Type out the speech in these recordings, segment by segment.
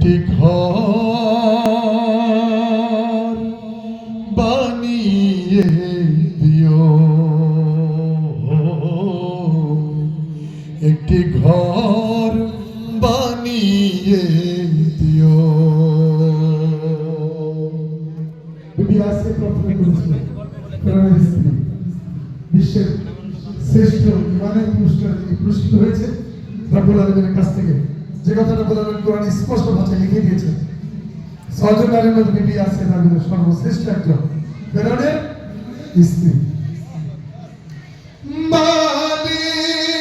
একটি ঘর বানিয়ে দিও, একটি ঘর বানিয়ে দিও। বিবি আসিয়া প্রার্থনা করেছিলেন প্রাণের স্ত্রী, বিশ্বের শ্রেষ্ঠ ইমানের পুরস্কৃত হয়েছে রব্বুল আলামিনের কাছ থেকে। যে কথাটা বললেন কোরআন স্পষ্ট ভাষায় লিখে দিয়েছেন, ছয়জন নারীর মধ্যে বিবি আসিয়া তার মধ্যে সর্বশ্রেষ্ঠ একজন ফেরাউনের স্ত্রী। মালিক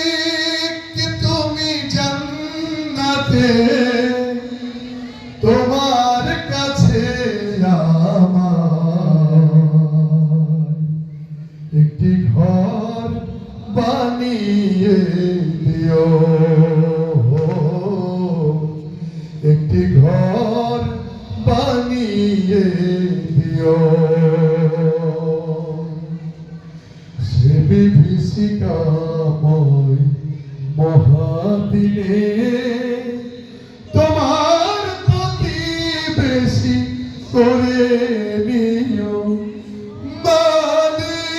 তুমি জান্নাতে, তোমার কাছে আমার একটি ঘর বানিয়ে দিও, একটি ঘর বানিয়ে দিও। সে বিভীষিকাময় মহাদিনে তোমার প্রতিবেশী করে নিও। মালিক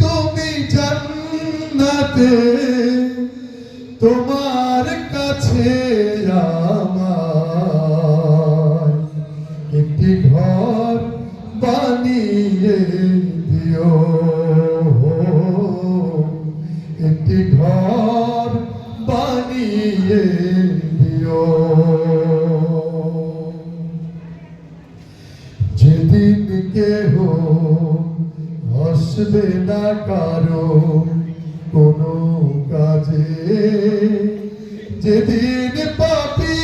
তুমি জান্নাতে, তোমার কাছে আমার একটি ঘর বানিয়ে দিও, একটি ঘর বানিয়ে দিও। যেদিন কেহ আসবে না কারো কোনো কাজে, যেদিন পাপী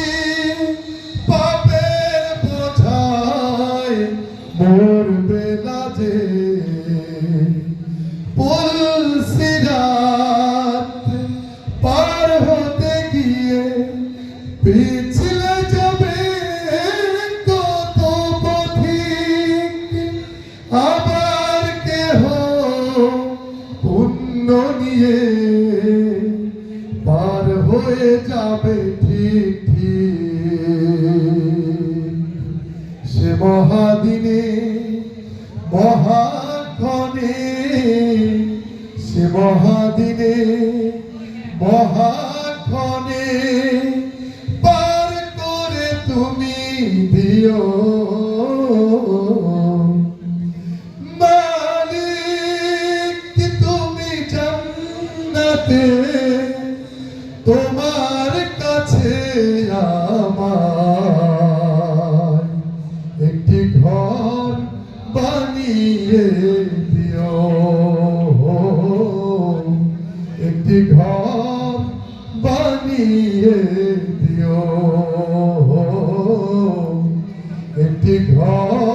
পাপের বোঝায় মরবে না যে, পুলসিরাত পার হতে গিয়ে পিছলে যাবে কত পথিক, আবার কেহ পুণ্য নিয়ে পার হয়ে যাবে ঠিক ঠিক। সে মহাদিনে মহাক্ষণে, সে মহাদিনে মহাক্ষণে পার করে তুমি দিও। মালিক তুমি জান্নাতে, তোমার কাছে আমার একটি ঘর বানিয়ে দিও, একটি ঘর বানিয়ে দিও, একটি ঘর